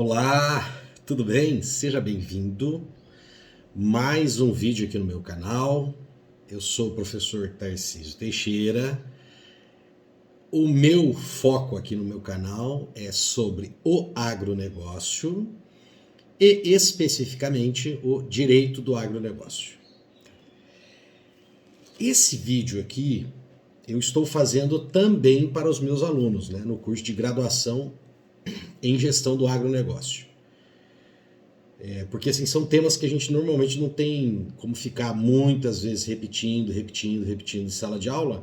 Olá, tudo bem? Seja bem-vindo. Mais um vídeo aqui no meu canal. Eu sou o professor Tarcísio Teixeira. O meu foco aqui no meu canal é sobre o agronegócio e especificamente o direito do agronegócio. Esse vídeo aqui eu estou fazendo também para os meus alunos, no curso de graduação em gestão do agronegócio. Porque assim, são temas que a gente normalmente não tem como ficar muitas vezes repetindo em sala de aula,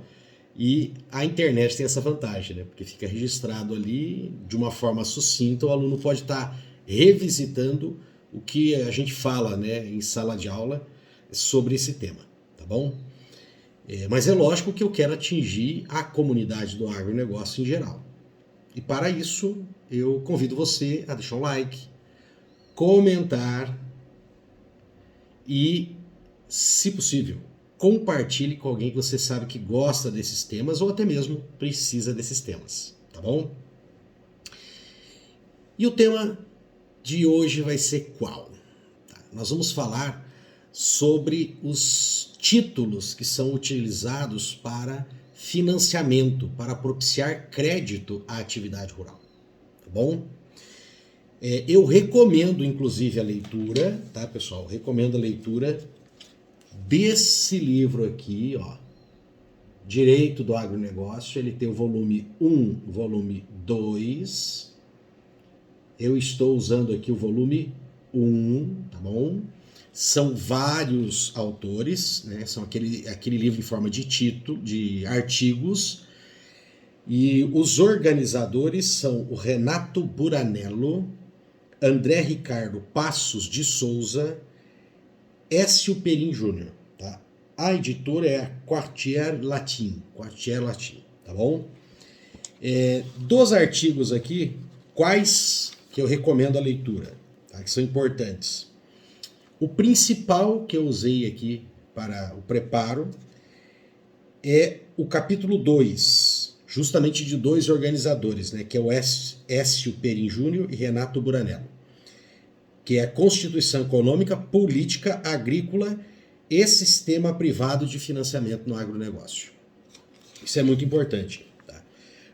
e a internet tem essa vantagem, porque fica registrado ali de uma forma sucinta, o aluno pode estar revisitando o que a gente fala em sala de aula sobre esse tema, tá bom? Mas é lógico que eu quero atingir a comunidade do agronegócio em geral. E para isso, eu convido você a deixar um like, comentar e, se possível, compartilhe com alguém que você sabe que gosta desses temas ou até mesmo precisa desses temas, tá bom? E o tema de hoje vai ser qual? Nós vamos falar sobre os títulos que são utilizados para financiamento, para propiciar crédito à atividade rural, tá bom? Eu recomendo, inclusive, a leitura, tá, pessoal? Recomendo a leitura desse livro aqui, ó, Direito do Agronegócio. Ele tem o volume 1, volume 2. Eu estou usando aqui o volume 1, tá bom? São vários autores, são aquele livro em forma de título, de artigos. E os organizadores são o Renato Buranello, André Ricardo Passos de Souza, Écio Perim Júnior. Tá? A editora é a Quartier Latin, tá bom? Dos artigos aqui, quais que eu recomendo a leitura, tá? Que são importantes. O principal que eu usei aqui para o preparo é o capítulo 2, justamente de dois organizadores, que é o Écio Perim Júnior e Renato Buranello, que é a Constituição Econômica, Política, Agrícola e Sistema Privado de Financiamento no Agronegócio. Isso é muito importante. Tá?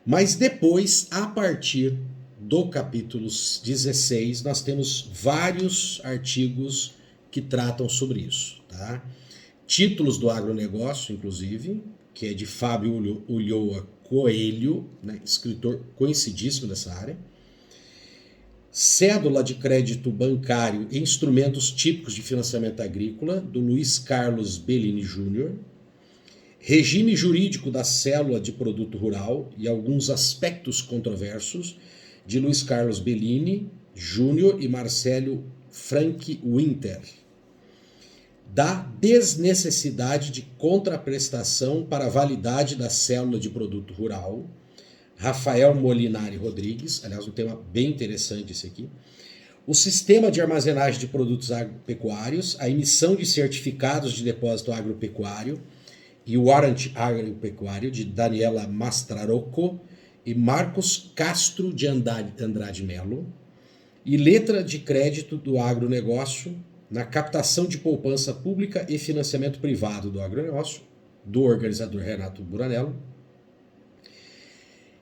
Mas depois, a partir do capítulo 16, nós temos vários artigos que tratam sobre isso. Tá? Títulos do Agronegócio, inclusive, que é de Fábio Ulloa Coelho, escritor conhecidíssimo dessa área. Cédula de crédito bancário e instrumentos típicos de financiamento agrícola, do Luiz Carlos Bellini Júnior. Regime jurídico da célula de produto rural e alguns aspectos controversos, de Luiz Carlos Bellini Júnior e Marcelo Frank Winter. Da desnecessidade de contraprestação para a validade da célula de produto rural, Rafael Molinari Rodrigues, aliás, um tema bem interessante esse aqui. O sistema de armazenagem de produtos agropecuários, a emissão de certificados de depósito agropecuário e o warrant agropecuário, de Daniela Mastrarocco e Marcos Castro de Andrade Melo. E letra de crédito do agronegócio na captação de poupança pública e financiamento privado do agronegócio, do organizador Renato Buranello.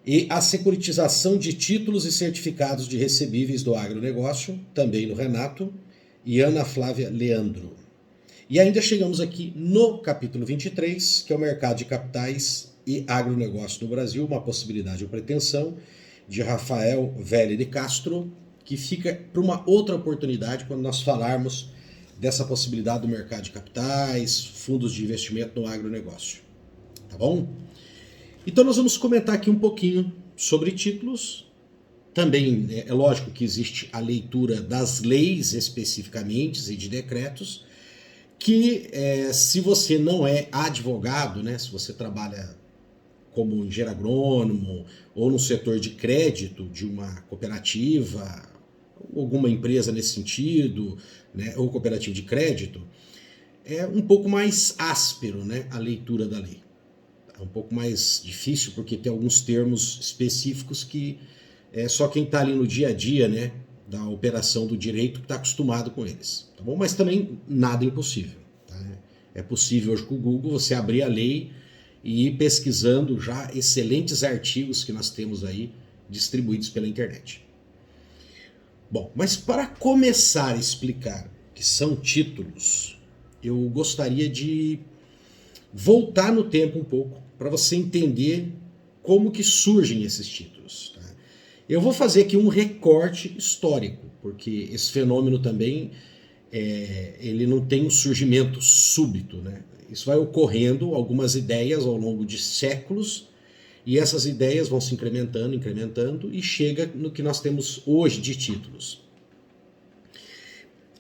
E a securitização de títulos e certificados de recebíveis do agronegócio, também no Renato, e Ana Flávia Leandro. E ainda chegamos aqui no capítulo 23, que é o mercado de capitais e agronegócio no Brasil, uma possibilidade ou pretensão, de Rafael Velha de Castro, que fica para uma outra oportunidade quando nós falarmos dessa possibilidade do mercado de capitais, fundos de investimento no agronegócio. Tá bom? Então nós vamos comentar aqui um pouquinho sobre títulos. Também é lógico que existe a leitura das leis especificamente e de decretos, que se você não é advogado, se você trabalha como engenheiro agrônomo ou no setor de crédito de uma cooperativa, alguma empresa nesse sentido, ou cooperativa de crédito, é um pouco mais áspero, a leitura da lei. É um pouco mais difícil porque tem alguns termos específicos que só quem está ali no dia a dia, da operação do direito que está acostumado com eles. Tá bom? Mas também nada impossível. Tá? É possível hoje com o Google você abrir a lei e ir pesquisando já excelentes artigos que nós temos aí distribuídos pela internet. Bom, mas para começar a explicar o que são títulos, eu gostaria de voltar no tempo um pouco para você entender como que surgem esses títulos. Tá? Eu vou fazer aqui um recorte histórico, porque esse fenômeno também ele não tem um surgimento súbito, né? Isso vai ocorrendo algumas ideias ao longo de séculos e essas ideias vão se incrementando, incrementando e chega no que nós temos hoje de títulos.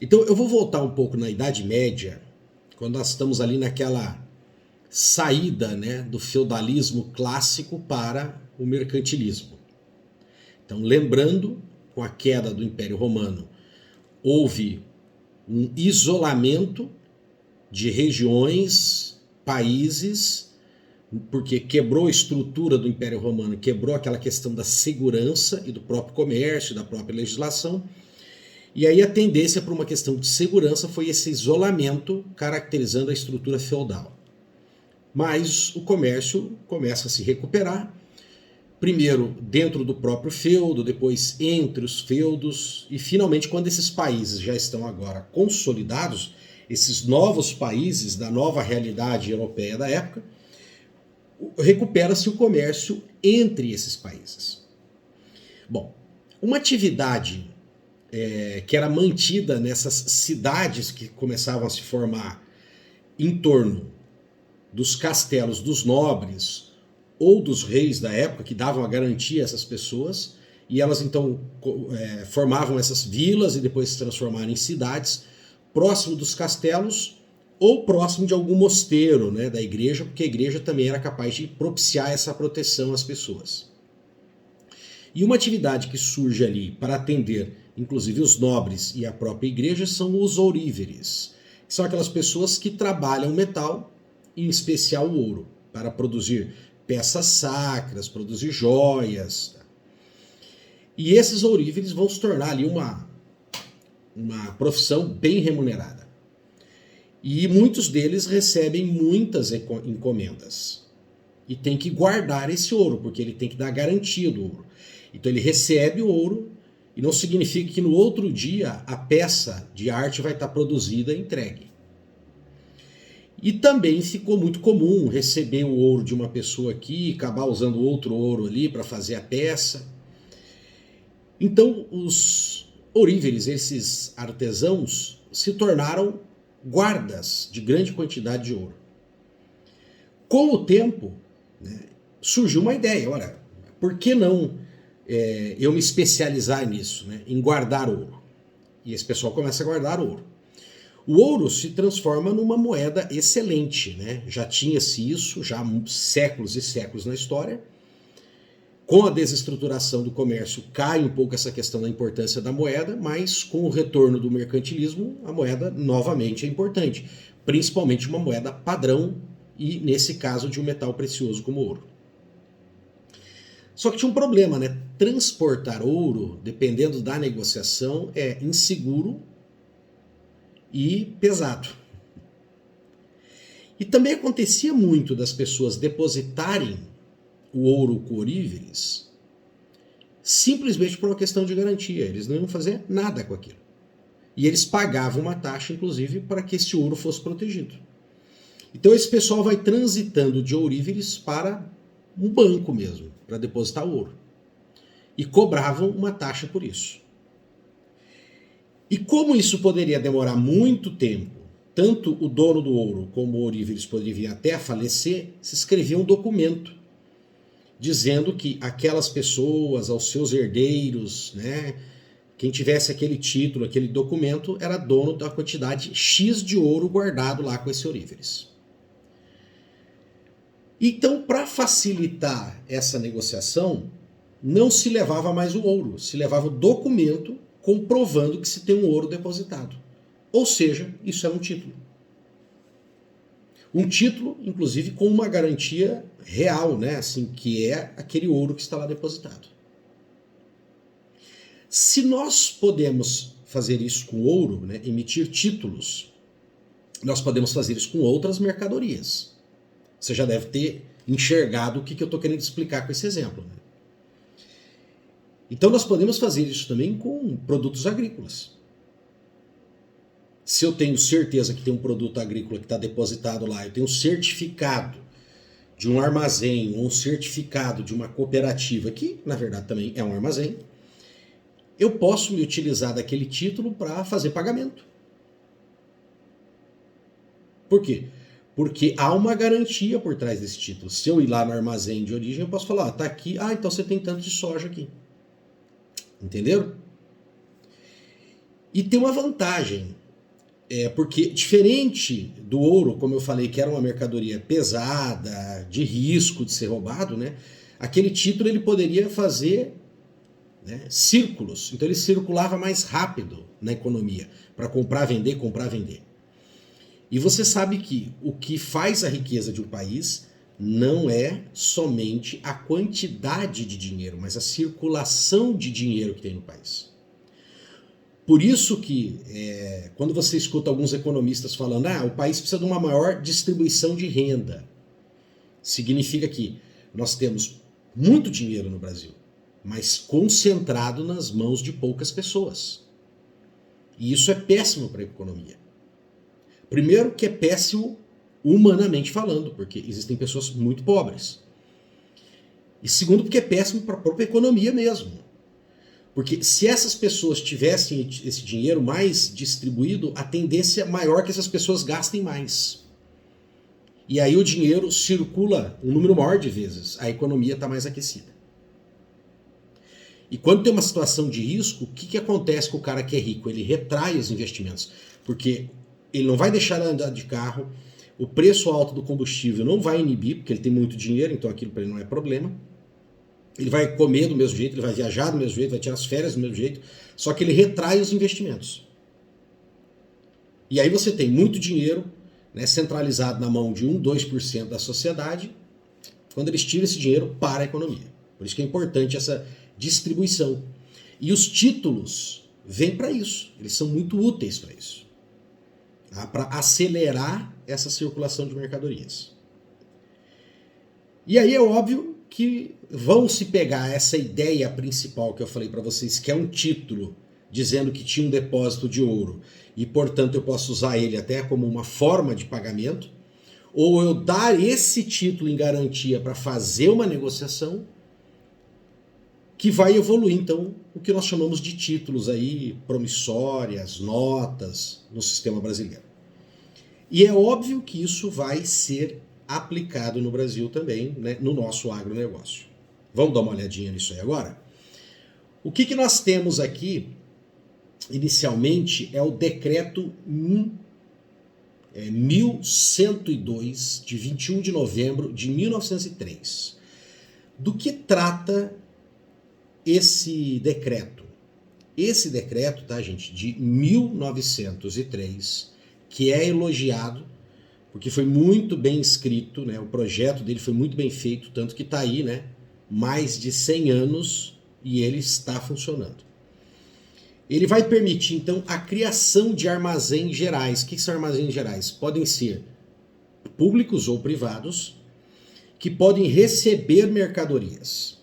Então eu vou voltar um pouco na Idade Média, quando nós estamos ali naquela saída, né, do feudalismo clássico para o mercantilismo. Então, lembrando, com a queda do Império Romano, houve um isolamento de regiões, países, porque quebrou a estrutura do Império Romano, quebrou aquela questão da segurança e do próprio comércio, da própria legislação. E aí a tendência para uma questão de segurança foi esse isolamento caracterizando a estrutura feudal. Mas o comércio começa a se recuperar, primeiro dentro do próprio feudo, depois entre os feudos, e finalmente quando esses países já estão agora consolidados, esses novos países da nova realidade europeia da época, recupera-se o comércio entre esses países. Bom, uma atividade que era mantida nessas cidades que começavam a se formar em torno dos castelos dos nobres ou dos reis da época, que davam a garantia a essas pessoas, e elas então formavam essas vilas e depois se transformaram em cidades, próximo dos castelos ou próximo de algum mosteiro, né, da igreja, porque a igreja também era capaz de propiciar essa proteção às pessoas. E uma atividade que surge ali para atender, inclusive, os nobres e a própria igreja são os ouríveres, que são aquelas pessoas que trabalham metal, em especial o ouro, para produzir peças sacras, produzir joias. E esses ouríveres vão se tornar ali uma profissão bem remunerada. E muitos deles recebem muitas encomendas. E tem que guardar esse ouro, porque ele tem que dar garantia do ouro. Então ele recebe o ouro, e não significa que no outro dia a peça de arte vai estar produzida e entregue. E também ficou muito comum receber o ouro de uma pessoa aqui e acabar usando outro ouro ali para fazer a peça. Então os ouríveres, esses artesãos, se tornaram guardas de grande quantidade de ouro. Com o tempo, né, surgiu uma ideia, olha, por que não eu me especializar nisso, né, em guardar ouro? E esse pessoal começa a guardar ouro. O ouro se transforma numa moeda excelente, né? Já tinha-se isso já há séculos e séculos na história. Com a desestruturação do comércio cai um pouco essa questão da importância da moeda, mas com o retorno do mercantilismo, a moeda novamente é importante, principalmente uma moeda padrão e, nesse caso, de um metal precioso como o ouro. Só que tinha um problema, né? Transportar ouro, dependendo da negociação, é inseguro e pesado. E também acontecia muito das pessoas depositarem o ouro com ouríveres simplesmente por uma questão de garantia. Eles não iam fazer nada com aquilo. E eles pagavam uma taxa, inclusive, para que esse ouro fosse protegido. Então esse pessoal vai transitando de ouríveres para um banco mesmo, para depositar ouro. E cobravam uma taxa por isso. E como isso poderia demorar muito tempo, tanto o dono do ouro como o ouríveres poderiam vir até a falecer, se escrevia um documento dizendo que aquelas pessoas, aos seus herdeiros, né, quem tivesse aquele título, aquele documento, era dono da quantidade X de ouro guardado lá com esse ouríveres. Então, para facilitar essa negociação, não se levava mais o ouro, se levava o documento comprovando que se tem um ouro depositado. Ou seja, isso era um título. Um título, inclusive, com uma garantia real, né? Assim, que é aquele ouro que está lá depositado. Se nós podemos fazer isso com ouro, né, emitir títulos, nós podemos fazer isso com outras mercadorias. Você já deve ter enxergado o que eu estou querendo explicar com esse exemplo, né? Então nós podemos fazer isso também com produtos agrícolas. Se eu tenho certeza que tem um produto agrícola que está depositado lá, eu tenho um certificado de um armazém ou um certificado de uma cooperativa, que na verdade também é um armazém, eu posso me utilizar daquele título para fazer pagamento. Por quê? Porque há uma garantia por trás desse título. Se eu ir lá no armazém de origem, eu posso falar, tá aqui, então você tem tanto de soja aqui. Entenderam? E tem uma vantagem, porque diferente do ouro, como eu falei, que era uma mercadoria pesada, de risco de ser roubado, né? Aquele título ele poderia fazer, né, círculos. Então ele circulava mais rápido na economia para comprar, vender, comprar, vender. E você sabe que o que faz a riqueza de um país não é somente a quantidade de dinheiro, mas a circulação de dinheiro que tem no país. Por isso que, quando você escuta alguns economistas falando o país precisa de uma maior distribuição de renda, significa que nós temos muito dinheiro no Brasil, mas concentrado nas mãos de poucas pessoas. E isso é péssimo para a economia. Primeiro que é péssimo humanamente falando, porque existem pessoas muito pobres. E segundo porque é péssimo para a própria economia mesmo. Porque se essas pessoas tivessem esse dinheiro mais distribuído, a tendência maior é que essas pessoas gastem mais. E aí o dinheiro circula um número maior de vezes, a economia está mais aquecida. E quando tem uma situação de risco, o que acontece com o cara que é rico? Ele retrai os investimentos, porque ele não vai deixar de andar de carro, o preço alto do combustível não vai inibir, porque ele tem muito dinheiro, então aquilo para ele não é problema. Ele vai comer do mesmo jeito, ele vai viajar do mesmo jeito, vai tirar as férias do mesmo jeito, só que ele retrai os investimentos. E aí você tem muito dinheiro, né, centralizado na mão de 1, 2% da sociedade, quando eles tiram esse dinheiro para a economia. Por isso que é importante essa distribuição. E os títulos vêm para isso, eles são muito úteis para isso. Para acelerar essa circulação de mercadorias. E aí é óbvio que vão se pegar essa ideia principal que eu falei para vocês, que é um título dizendo que tinha um depósito de ouro e, portanto, eu posso usar ele até como uma forma de pagamento, ou eu dar esse título em garantia para fazer uma negociação que vai evoluir, então, o que nós chamamos de títulos aí, promissórias, notas, no sistema brasileiro. E é óbvio que isso vai ser aplicado no Brasil também, né, no nosso agronegócio. Vamos dar uma olhadinha nisso aí agora? O que nós temos aqui, inicialmente, é o Decreto 1102, de 21 de novembro de 1903. Do que trata esse decreto? Esse decreto, tá, gente, de 1903, que é elogiado, porque foi muito bem escrito, né? O projeto dele foi muito bem feito, tanto que está aí, né? Mais de 100 anos e ele está funcionando. Ele vai permitir, então, a criação de armazéns gerais. O que são armazéns gerais? Podem ser públicos ou privados, que podem receber mercadorias.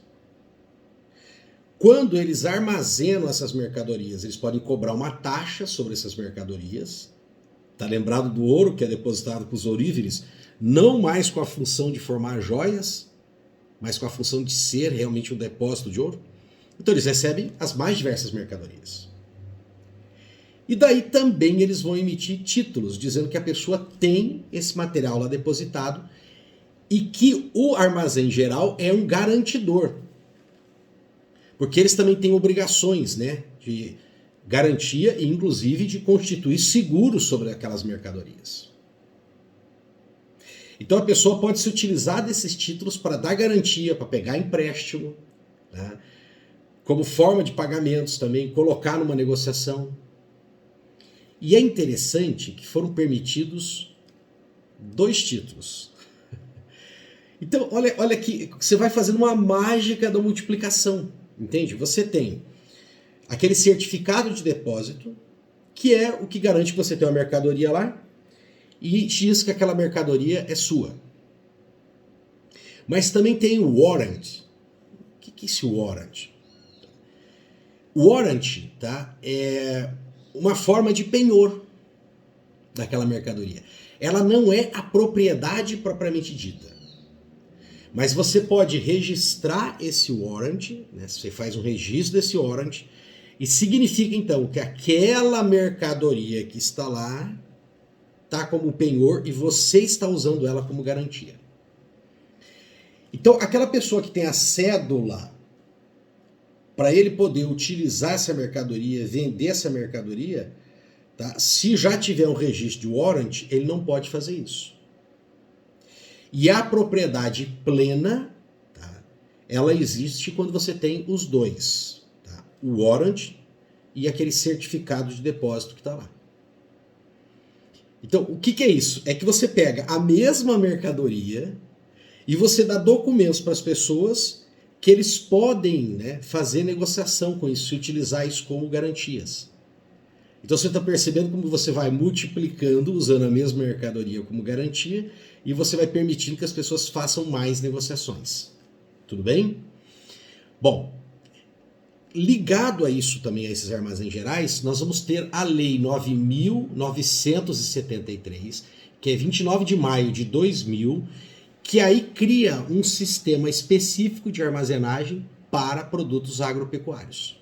Quando eles armazenam essas mercadorias, eles podem cobrar uma taxa sobre essas mercadorias. Está lembrado do ouro que é depositado com os ouríveres, não mais com a função de formar joias, mas com a função de ser realmente um depósito de ouro. Então eles recebem as mais diversas mercadorias. E daí também eles vão emitir títulos, dizendo que a pessoa tem esse material lá depositado e que o armazém geral é um garantidor. Porque eles também têm obrigações, né, de garantia e inclusive de constituir seguros sobre aquelas mercadorias. Então a pessoa pode se utilizar desses títulos para dar garantia, para pegar empréstimo, né, como forma de pagamentos também, colocar numa negociação. E é interessante que foram permitidos 2 títulos. Então olha que você vai fazendo uma mágica da multiplicação, entende? Você tem aquele certificado de depósito, que é o que garante que você tem uma mercadoria lá e diz que aquela mercadoria é sua. Mas também tem o warrant. O que é esse warrant? O warrant, tá, é uma forma de penhor daquela mercadoria. Ela não é a propriedade propriamente dita. Mas você pode registrar esse warrant, né? Você faz um registro desse warrant, e significa então que aquela mercadoria que está lá está como penhor e você está usando ela como garantia. Então, aquela pessoa que tem a cédula, para ele poder utilizar essa mercadoria, vender essa mercadoria, tá? Se já tiver um registro de warrant, ele não pode fazer isso. E a propriedade plena, tá, ela existe quando você tem os dois. Tá? O warrant e aquele certificado de depósito que está lá. Então, o que é isso? É que você pega a mesma mercadoria e você dá documentos para as pessoas que eles podem, né, fazer negociação com isso e utilizar isso como garantias. Então você está percebendo como você vai multiplicando, usando a mesma mercadoria como garantia, e você vai permitindo que as pessoas façam mais negociações. Tudo bem? Bom, ligado a isso também, a esses armazéns gerais, nós vamos ter a Lei 9.973, que é 29 de maio de 2000, que aí cria um sistema específico de armazenagem para produtos agropecuários.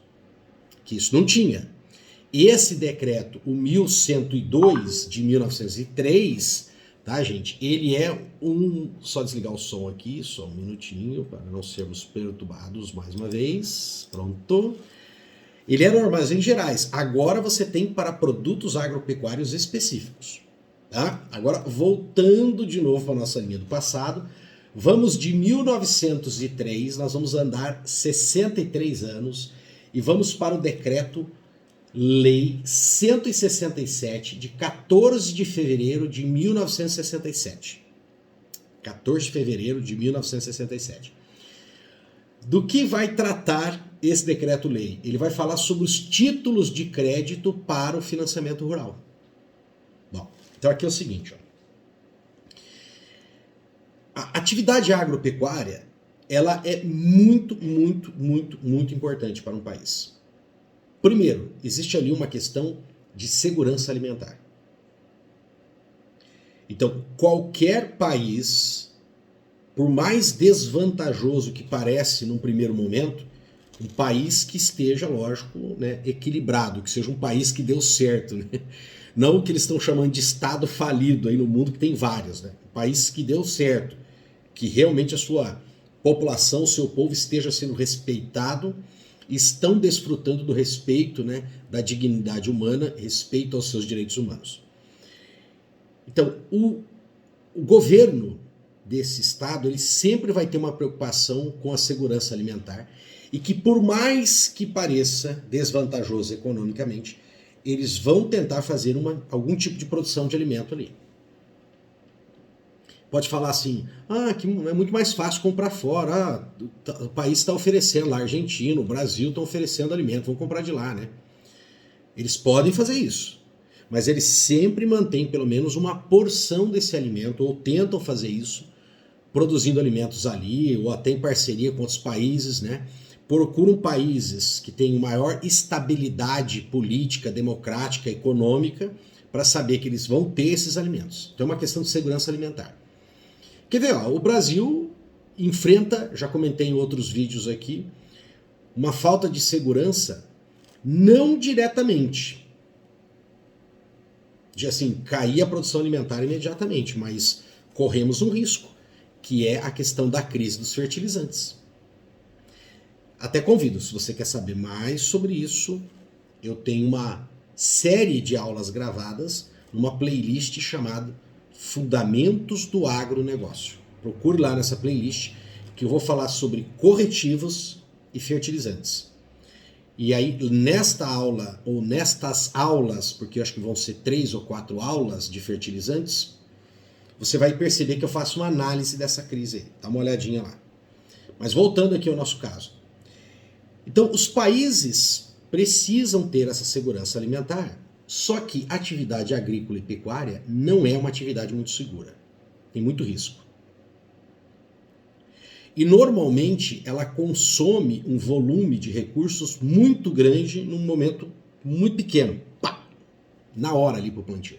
Que isso não tinha. Esse decreto, o 1102 de 1903, tá, gente? Ele é um... Só desligar o som aqui, só um minutinho, para não sermos perturbados mais uma vez. Pronto. Ele era armazéns gerais. Agora você tem para produtos agropecuários específicos. Tá? Agora, voltando de novo para a nossa linha do passado, vamos de 1903, nós vamos andar 63 anos e vamos para o decreto Lei 167, de 14 de fevereiro de 1967. 14 de fevereiro de 1967. Do que vai tratar esse decreto-lei? Ele vai falar sobre os títulos de crédito para o financiamento rural. Bom, então aqui é o seguinte, ó. A atividade agropecuária, ela é muito importante para um país. Primeiro, existe ali uma questão de segurança alimentar. Então, qualquer país, por mais desvantajoso que parece num primeiro momento, um país que esteja, lógico, né, equilibrado, que seja um país que deu certo, né? Não o que eles estão chamando de estado falido aí no mundo, que tem vários, né? Um país que deu certo, que realmente a sua população, o seu povo esteja sendo respeitado, estão desfrutando do respeito, né, da dignidade humana, respeito aos seus direitos humanos. Então, o governo desse estado, ele sempre vai ter uma preocupação com a segurança alimentar e que, por mais que pareça desvantajoso economicamente, eles vão tentar fazer algum tipo de produção de alimento ali. Pode falar assim, que é muito mais fácil comprar fora, o país está oferecendo lá, a Argentina, o Brasil estão oferecendo alimento, vamos comprar de lá, né? Eles podem fazer isso, mas eles sempre mantêm pelo menos uma porção desse alimento, ou tentam fazer isso, produzindo alimentos ali, ou até em parceria com outros países, né? Procuram países que têm maior estabilidade política, democrática, econômica, para saber que eles vão ter esses alimentos. Então é uma questão de segurança alimentar. Quer ver, ó, o Brasil enfrenta, já comentei em outros vídeos aqui, uma falta de segurança, não diretamente, de assim, cair a produção alimentar imediatamente, mas corremos um risco, que é a questão da crise dos fertilizantes. Até convido, se você quer saber mais sobre isso, eu tenho uma série de aulas gravadas numa playlist chamada Fundamentos do Agronegócio. Procure lá nessa playlist que eu vou falar sobre corretivos e fertilizantes. E aí, nesta aula, ou nestas aulas, porque eu acho que vão ser 3 ou 4 aulas de fertilizantes, você vai perceber que eu faço uma análise dessa crise aí. Dá uma olhadinha lá. Mas voltando aqui ao nosso caso. Então, os países precisam ter essa segurança alimentar. Só que atividade agrícola e pecuária não é uma atividade muito segura. Tem muito risco. E normalmente ela consome um volume de recursos muito grande num momento muito pequeno. Pá! Na hora ali para o plantio.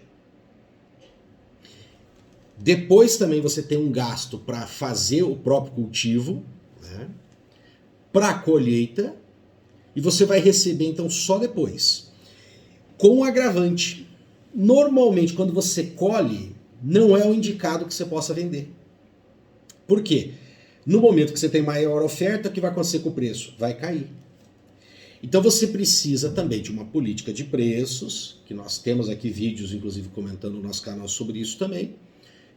Depois também você tem um gasto para fazer o próprio cultivo, né? Para a colheita, e você vai receber então só depois. Com um agravante, normalmente quando você colhe, não é o indicado que você possa vender. Por quê? No momento que você tem maior oferta, o que vai acontecer com o preço? Vai cair. Então você precisa também de uma política de preços, que nós temos aqui vídeos, inclusive comentando no nosso canal sobre isso também,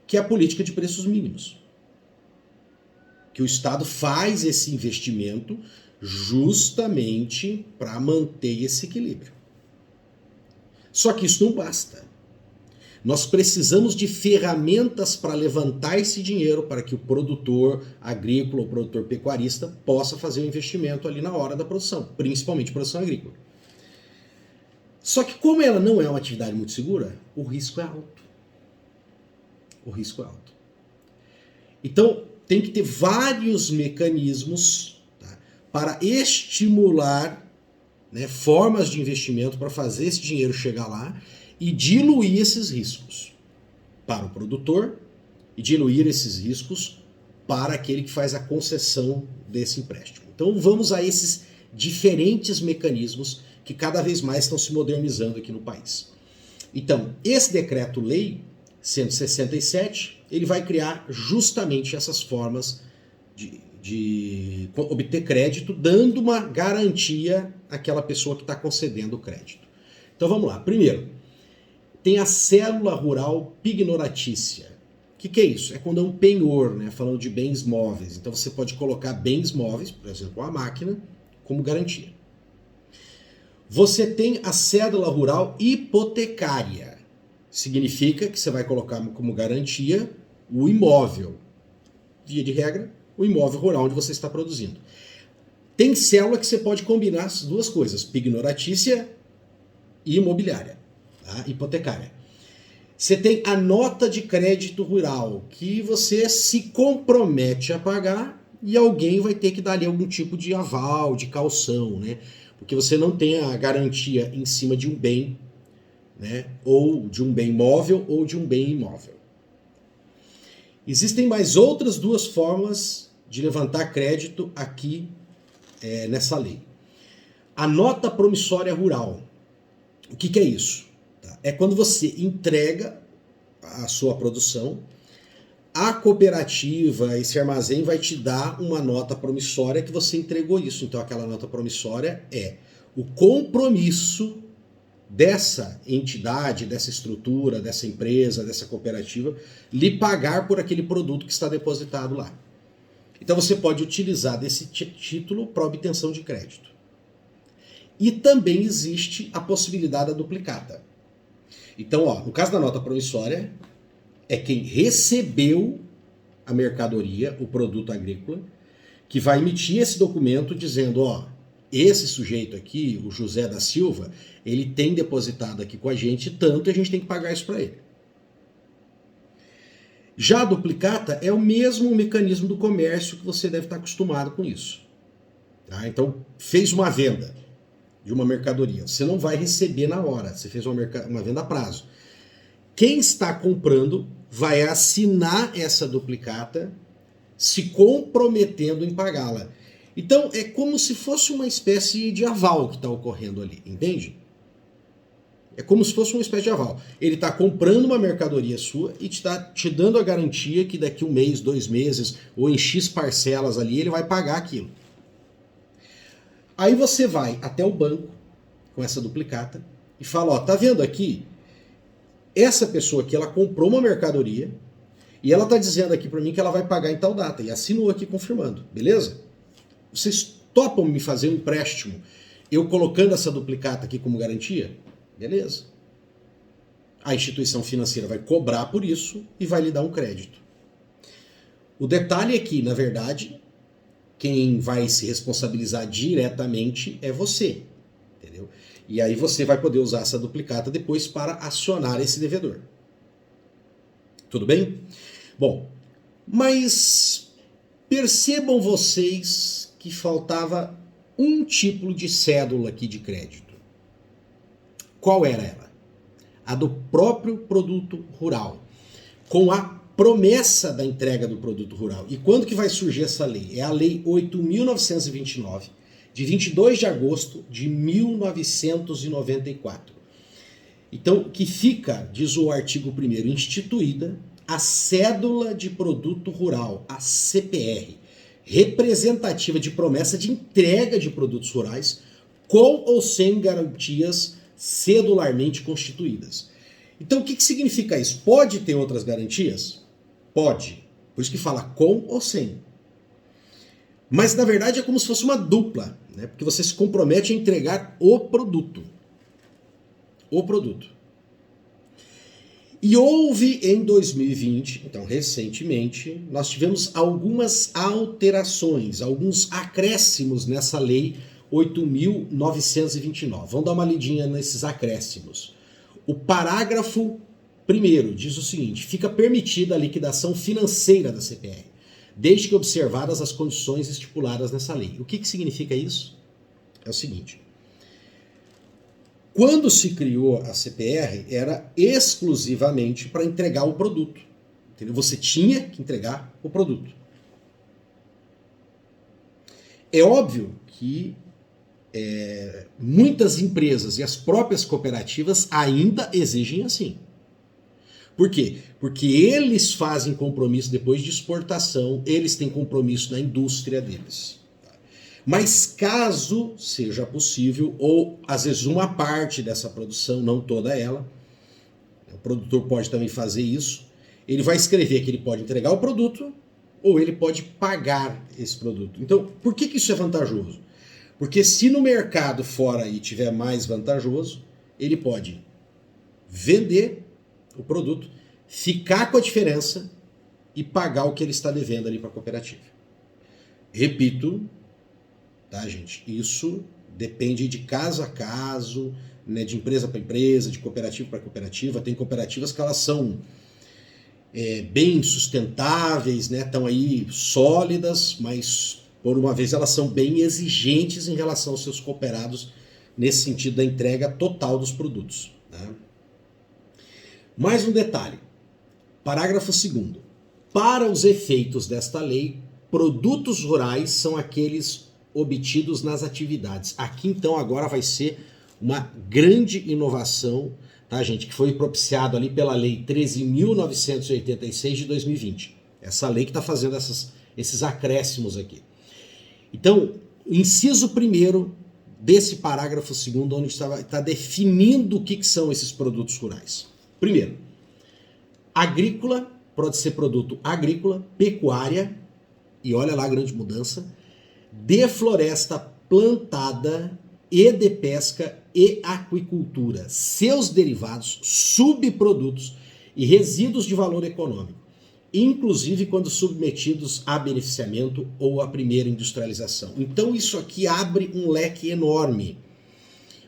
que é a política de preços mínimos. Que o Estado faz esse investimento justamente para manter esse equilíbrio. Só que isso não basta. Nós precisamos de ferramentas para levantar esse dinheiro para que o produtor agrícola ou produtor pecuarista possa fazer o investimento ali na hora da produção, principalmente produção agrícola. Só que como ela não é uma atividade muito segura, o risco é alto. O risco é alto. Então, tem que ter vários mecanismos, tá, para estimular, né, formas de investimento para fazer esse dinheiro chegar lá e diluir esses riscos para o produtor e diluir esses riscos para aquele que faz a concessão desse empréstimo. Então vamos a esses diferentes mecanismos que cada vez mais estão se modernizando aqui no país. Então, esse decreto-lei 167, ele vai criar justamente essas formas de obter crédito, dando uma garantia àquela pessoa que está concedendo o crédito. Então vamos lá. Primeiro, tem a cédula rural pignoratícia. O que é isso? É quando é um penhor, né? Falando de bens móveis. Então você pode colocar bens móveis, por exemplo, a máquina, como garantia. Você tem a cédula rural hipotecária. Significa que você vai colocar como garantia o imóvel. Via de regra, o imóvel rural onde você está produzindo. Tem cédula que você pode combinar as duas coisas, pignoratícia e imobiliária, tá? Hipotecária. Você tem a nota de crédito rural, que você se compromete a pagar e alguém vai ter que dar ali algum tipo de aval, de caução, né? Porque você não tem a garantia em cima de um bem, né? Ou de um bem móvel ou de um bem imóvel. Existem mais outras duas formas de levantar crédito aqui nessa lei. A nota promissória rural. O que é isso? É quando você entrega a sua produção, a cooperativa, esse armazém vai te dar uma nota promissória que você entregou isso. Então aquela nota promissória é o compromisso dessa entidade, dessa estrutura, dessa empresa, dessa cooperativa, lhe pagar por aquele produto que está depositado lá. Então você pode utilizar desse título para obtenção de crédito. E também existe a possibilidade da duplicata. Então, no caso da nota promissória, é quem recebeu a mercadoria, o produto agrícola, que vai emitir esse documento dizendo, esse sujeito aqui, o José da Silva, ele tem depositado aqui com a gente tanto e a gente tem que pagar isso para ele. Já a duplicata é o mesmo mecanismo do comércio que você deve estar acostumado com isso. Tá? Então, fez uma venda de uma mercadoria, você não vai receber na hora, você fez uma venda a prazo. Quem está comprando vai assinar essa duplicata se comprometendo em pagá-la. Então é como se fosse uma espécie de aval que está ocorrendo ali, entende? É como se fosse uma espécie de aval. Ele está comprando uma mercadoria sua e está te dando a garantia que daqui 1 mês, 2 meses ou em X parcelas ali ele vai pagar aquilo. Aí você vai até o banco com essa duplicata e fala, tá vendo aqui? Essa pessoa aqui, ela comprou uma mercadoria e ela está dizendo aqui para mim que ela vai pagar em tal data. E assinou aqui confirmando, beleza? Vocês topam me fazer um empréstimo eu colocando essa duplicata aqui como garantia? Beleza. A instituição financeira vai cobrar por isso e vai lhe dar um crédito. O detalhe é que, na verdade, quem vai se responsabilizar diretamente é você. entendeu? E aí você vai poder usar essa duplicata depois para acionar esse devedor. Tudo bem? Bom, mas percebam vocês que faltava um tipo de cédula aqui de crédito. Qual era ela? A do próprio produto rural, com a promessa da entrega do produto rural. E quando que vai surgir essa lei? É a Lei 8.929, de 22 de agosto de 1994. Então, que fica, diz o artigo 1º, instituída a Cédula de Produto Rural, a CPR, representativa de promessa de entrega de produtos rurais, com ou sem garantias cedularmente constituídas. Então, o que significa isso? Pode ter outras garantias? Pode. Por isso que fala com ou sem. Mas, na verdade, é como se fosse uma dupla, né? Porque você se compromete a entregar o produto. O produto. E houve em 2020, então recentemente, nós tivemos algumas alterações, alguns acréscimos nessa lei 8.929. Vamos dar uma lidinha nesses acréscimos. O parágrafo 1º diz o seguinte: fica permitida a liquidação financeira da CPR, desde que observadas as condições estipuladas nessa lei. O que significa isso? É o seguinte: quando se criou a CPR, era exclusivamente para entregar o produto. Entendeu? Você tinha que entregar o produto. É óbvio que muitas empresas e as próprias cooperativas ainda exigem assim. Por quê? Porque eles fazem compromisso depois de exportação, eles têm compromisso na indústria deles. Mas caso seja possível, ou às vezes uma parte dessa produção, não toda ela, o produtor pode também fazer isso, ele vai escrever que ele pode entregar o produto ou ele pode pagar esse produto. Então, por que isso é vantajoso? Porque se no mercado fora aí tiver mais vantajoso, ele pode vender o produto, ficar com a diferença e pagar o que ele está devendo ali para a cooperativa. Repito, tá, gente? Isso depende de caso a caso, né, de empresa para empresa, de cooperativa para cooperativa. Tem cooperativas que elas são bem sustentáveis, né, estão aí sólidas, mas por uma vez elas são bem exigentes em relação aos seus cooperados nesse sentido da entrega total dos produtos. Né? Mais um detalhe. Parágrafo 2º. Para os efeitos desta lei, produtos rurais são aqueles obtidos nas atividades. Aqui então agora vai ser uma grande inovação, tá, gente, que foi propiciado ali pela Lei 13.986 de 2020. Essa lei que está fazendo esses acréscimos aqui. Então, o inciso 1º desse parágrafo 2º, onde está definindo o que são esses produtos rurais. Primeiro, agrícola, pode ser produto agrícola, pecuária, e olha lá a grande mudança, de floresta plantada e de pesca e aquicultura, seus derivados, subprodutos e resíduos de valor econômico, inclusive quando submetidos a beneficiamento ou a primeira industrialização. Então isso aqui abre um leque enorme,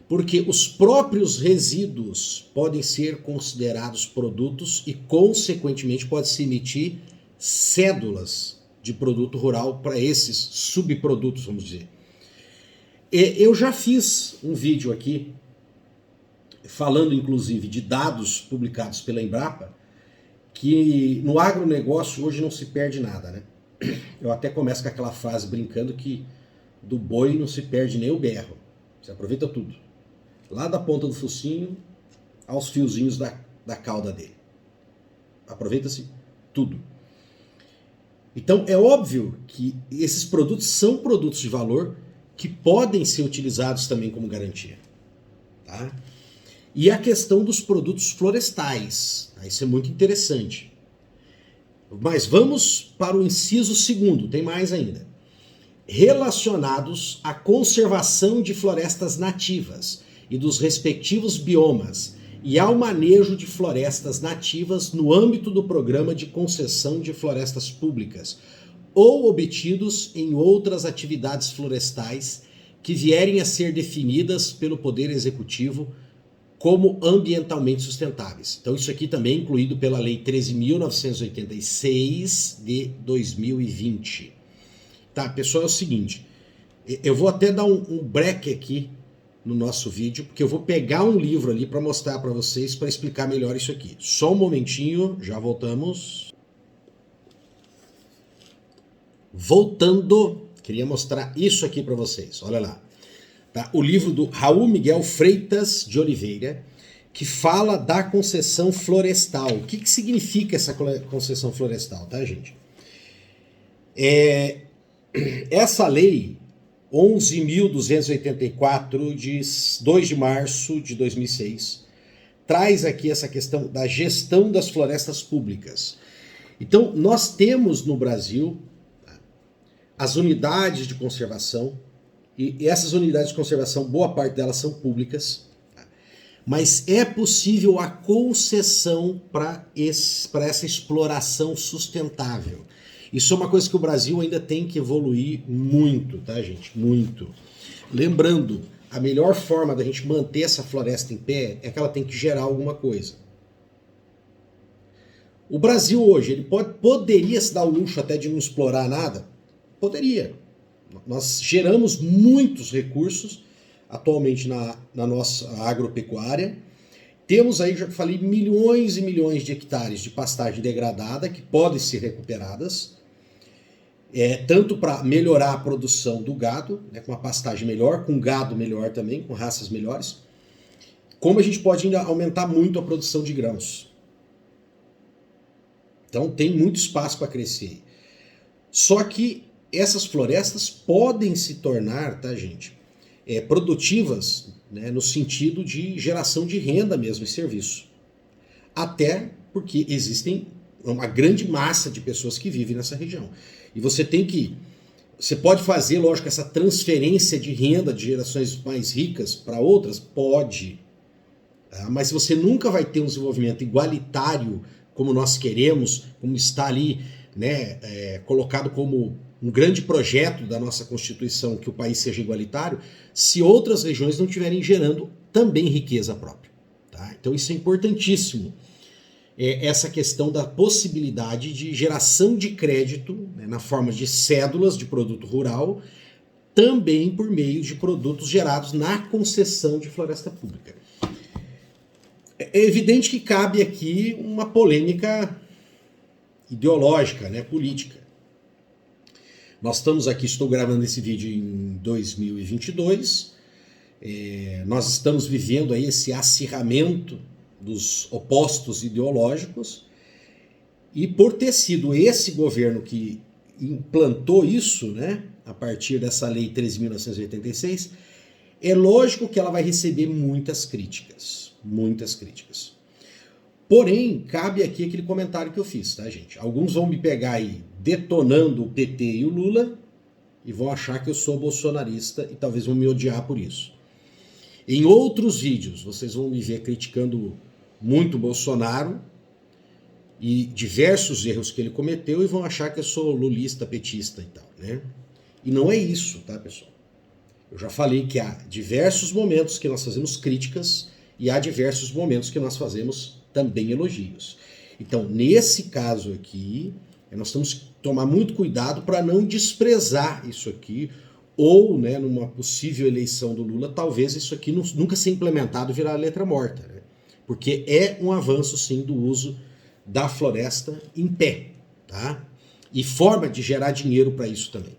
porque os próprios resíduos podem ser considerados produtos e, consequentemente, pode-se emitir cédulas de produto rural para esses subprodutos, vamos dizer. Eu já fiz um vídeo aqui, falando inclusive de dados publicados pela Embrapa, que no agronegócio hoje não se perde nada, né? Eu até começo com aquela frase brincando que do boi não se perde nem o berro, você aproveita tudo. Lá da ponta do focinho aos fiozinhos da cauda dele. Aproveita-se tudo. Então é óbvio que esses produtos são produtos de valor que podem ser utilizados também como garantia. Tá? E a questão dos produtos florestais. Isso é muito interessante. Mas vamos para o inciso 2º, tem mais ainda. Relacionados à conservação de florestas nativas e dos respectivos biomas e ao manejo de florestas nativas no âmbito do programa de concessão de florestas públicas ou obtidos em outras atividades florestais que vierem a ser definidas pelo Poder Executivo como ambientalmente sustentáveis. Então isso aqui também é incluído pela Lei 13.986 de 2020. Tá, pessoal, é o seguinte, eu vou até dar um break aqui no nosso vídeo, porque eu vou pegar um livro ali para mostrar para vocês, para explicar melhor isso aqui. Só um momentinho, já voltamos. Voltando, queria mostrar isso aqui para vocês, olha lá. Tá? O livro do Raul Miguel Freitas de Oliveira, que fala da concessão florestal. O que significa essa concessão florestal, tá, gente? Essa lei 11.284, de 2 de março de 2006, traz aqui essa questão da gestão das florestas públicas. Então, nós temos no Brasil as unidades de conservação, e essas unidades de conservação, boa parte delas são públicas, mas é possível a concessão para essa exploração sustentável. Isso é uma coisa que o Brasil ainda tem que evoluir muito, tá, gente? Muito. Lembrando, a melhor forma da gente manter essa floresta em pé é que ela tem que gerar alguma coisa. O Brasil hoje, ele poderia se dar o luxo até de não explorar nada? Poderia. Nós geramos muitos recursos atualmente na nossa agropecuária. Temos aí, já que falei, milhões e milhões de hectares de pastagem degradada que podem ser recuperadas, tanto para melhorar a produção do gado, né, com uma pastagem melhor, com gado melhor também, com raças melhores, como a gente pode ainda aumentar muito a produção de grãos. Então tem muito espaço para crescer. Só que essas florestas podem se tornar, tá, gente, produtivas, né, no sentido de geração de renda mesmo e serviço. Até porque existem uma grande massa de pessoas que vivem nessa região. E você pode fazer, lógico, essa transferência de renda de gerações mais ricas para outras? Pode. Tá? Mas você nunca vai ter um desenvolvimento igualitário como nós queremos, como está ali, né, colocado como um grande projeto da nossa Constituição, que o país seja igualitário, se outras regiões não estiverem gerando também riqueza própria. Tá? Então isso é importantíssimo. Essa questão da possibilidade de geração de crédito, né, na forma de cédulas de produto rural, também por meio de produtos gerados na concessão de floresta pública. É evidente que cabe aqui uma polêmica ideológica, né, política. Nós estamos aqui, estou gravando esse vídeo em 2022, nós estamos vivendo aí esse acirramento dos opostos ideológicos, e por ter sido esse governo que implantou isso, né, a partir dessa lei 13.986, é lógico que ela vai receber muitas críticas, muitas críticas. Porém, cabe aqui aquele comentário que eu fiz, tá, gente? Alguns vão me pegar aí detonando o PT e o Lula e vão achar que eu sou bolsonarista e talvez vão me odiar por isso. Em outros vídeos, vocês vão me ver criticando muito Bolsonaro e diversos erros que ele cometeu e vão achar que eu sou lulista, petista e tal, né? E não é isso, tá, pessoal? Eu já falei que há diversos momentos que nós fazemos críticas e há diversos momentos que nós fazemos também elogios. Então, nesse caso aqui, nós temos que tomar muito cuidado para não desprezar isso aqui, ou, né, numa possível eleição do Lula, talvez isso aqui nunca ser implementado e virar letra morta, né? Porque é um avanço, sim, do uso da floresta em pé, tá? E forma de gerar dinheiro para isso também.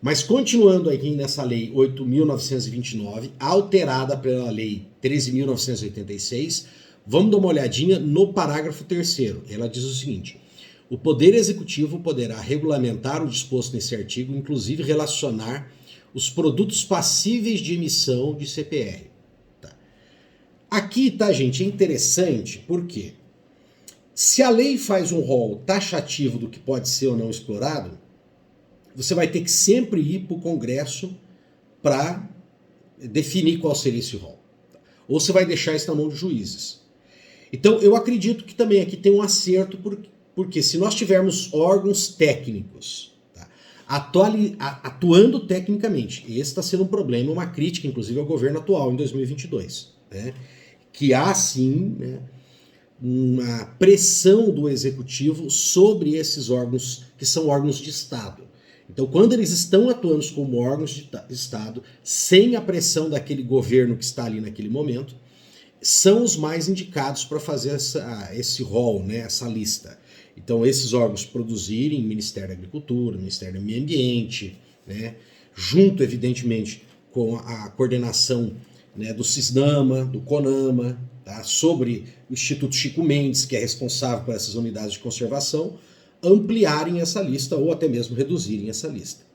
Mas continuando aqui nessa lei 8.929, alterada pela lei 13.986, vamos dar uma olhadinha no parágrafo 3º. Ela diz o seguinte: o Poder Executivo poderá regulamentar o disposto nesse artigo, inclusive relacionar os produtos passíveis de emissão de CPR. Tá. Aqui, tá, gente, é interessante porque se a lei faz um rol taxativo do que pode ser ou não explorado, você vai ter que sempre ir para o Congresso para definir qual seria esse rol. Ou você vai deixar isso na mão de juízes. Então, eu acredito que também aqui tem um acerto, porque se nós tivermos órgãos técnicos, tá, atuando tecnicamente. Esse está sendo um problema, uma crítica, inclusive, ao governo atual em 2022. Né? Que há, sim, né, uma pressão do executivo sobre esses órgãos que são órgãos de Estado. Então, quando eles estão atuando como órgãos de Estado, sem a pressão daquele governo que está ali naquele momento, são os mais indicados para fazer esse rol, né, essa lista. Então, esses órgãos produzirem Ministério da Agricultura, Ministério do Meio Ambiente, né, junto, evidentemente, com a coordenação, né, do CISNAMA, do CONAMA, tá, sobre o Instituto Chico Mendes, que é responsável por essas unidades de conservação, ampliarem essa lista ou até mesmo reduzirem essa lista.